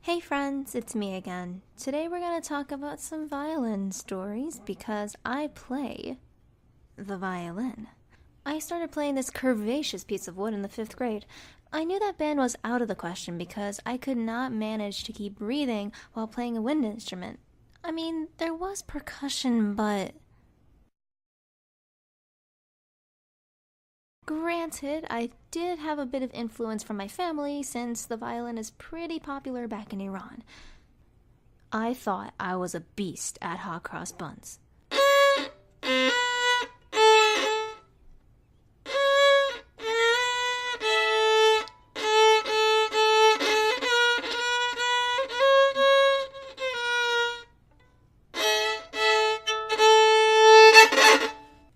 Hey friends, it's me again. Today we're going to talk about some violin stories because I play the violin. I started playing this curvaceous piece of wood in the 5th grade. I knew that band was out of the question because I could not manage to keep breathing while playing a wind instrument. I mean, there was percussion, but... Granted, I did have a bit of influence from my family since the violin is pretty popular back in Iran. I thought I was a beast at hot cross buns.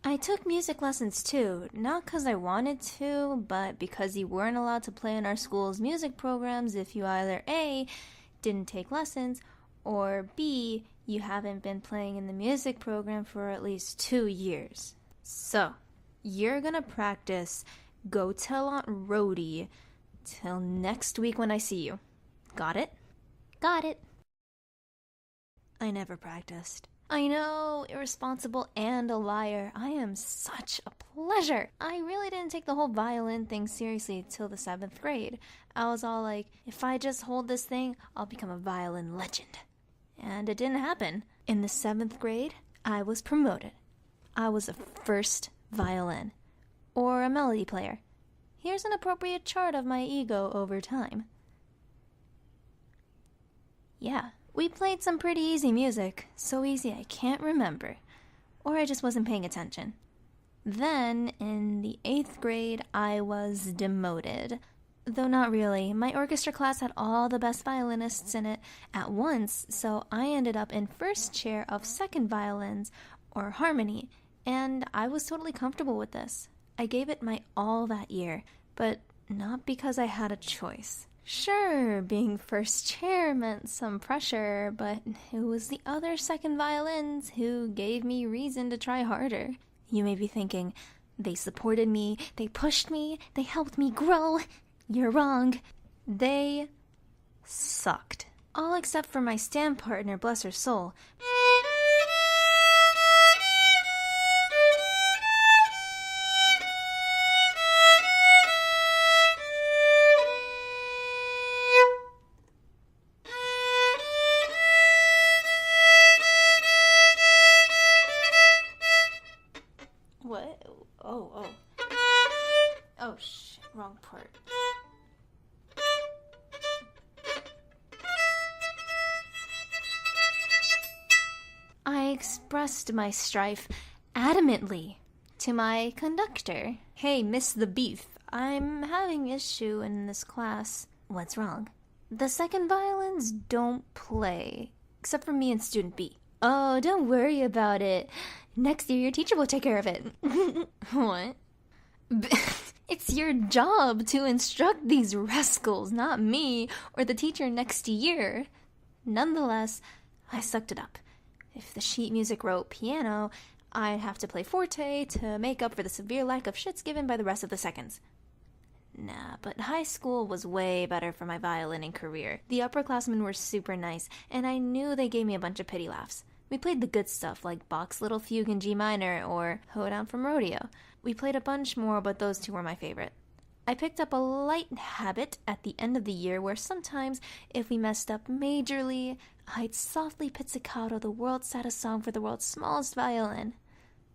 I took music lessons too, not because I wanted to, but because you weren't allowed to play in our school's music programs if you either A, didn't take lessons, or B, you haven't been playing in the music program for at least 2 years. So, you're gonna practice Go Tell Aunt Rhody till next week when I see you. Got it? Got it. I never practiced. I know, irresponsible and a liar. I am such a pleasure. I really didn't take the whole violin thing seriously till the 7th grade. I was all like, if I just hold this thing, I'll become a violin legend. And it didn't happen. In the 7th grade, I was promoted. I was a first violin, or a melody player. Here's an appropriate chart of my ego over time. Yeah. We played some pretty easy music, so easy I can't remember. Or I just wasn't paying attention. Then, in the 8th grade, I was demoted. Though not really. My orchestra class had all the best violinists in it at once, so I ended up in first chair of second violins, or harmony, and I was totally comfortable with this. I gave it my all that year, but not because I had a choice. Sure, being first chair meant some pressure, but it was the other second violins who gave me reason to try harder. You may be thinking, they supported me, they pushed me, they helped me grow. You're wrong. They sucked. All except for my stand partner, bless her soul. What? Oh shit, wrong part. I expressed my strife adamantly to my conductor. Hey, miss the beef, I'm having issue in this class. What's wrong? The second violins don't play, except for me and student B. Oh, don't worry about it. Next year, your teacher will take care of it. What? It's your job to instruct these rascals, not me or the teacher next year. Nonetheless, I sucked it up. If the sheet music wrote piano, I'd have to play forte to make up for the severe lack of shits given by the rest of the seconds. Nah, but high school was way better for my violining career. The upperclassmen were super nice, and I knew they gave me a bunch of pity laughs. We played the good stuff like Bach's Little Fugue in G minor or Hoedown from Rodeo. We played a bunch more, but those two were my favorite. I picked up a light habit at the end of the year where sometimes, if we messed up majorly, I'd softly pizzicato the world's saddest song for the world's smallest violin.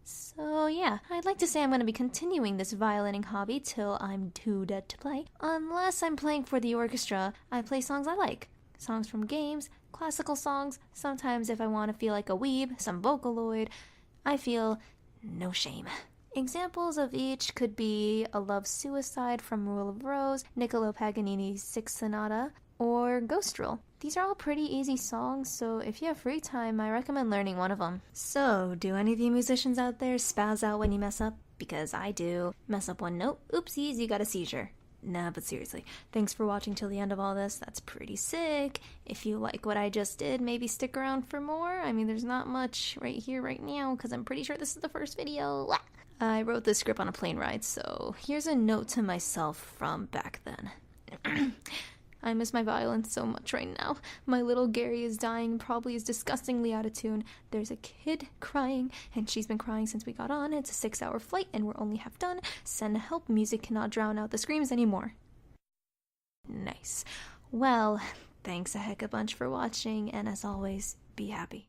So yeah, I'd like to say I'm going to be continuing this violining hobby till I'm too dead to play. Unless I'm playing for the orchestra, I play songs I like. Songs from games, classical songs, sometimes if I want to feel like a weeb, some Vocaloid. I feel no shame. Examples of each could be A Love Suicide from Rule of Rose, Niccolo Paganini's Sixth Sonata, or Ghost Rule. These are all pretty easy songs, so if you have free time, I recommend learning one of them. So, do any of you musicians out there spaz out when you mess up? Because I do. Mess up one note, oopsies, you got a seizure. Nah, but seriously, thanks for watching till the end of all this. That's pretty sick. If you like what I just did, maybe stick around for more. I mean, there's not much right here, right now, because I'm pretty sure this is the first video. I wrote this script on a plane ride, so here's a note to myself from back then. I miss my violin so much right now. My little Gary is dying, probably is disgustingly out of tune. There's a kid crying, and she's been crying since we got on. It's a 6-hour flight, and we're only half done. Send help. Music cannot drown out the screams anymore. Nice. Well, thanks a heck a bunch for watching, and as always, be happy.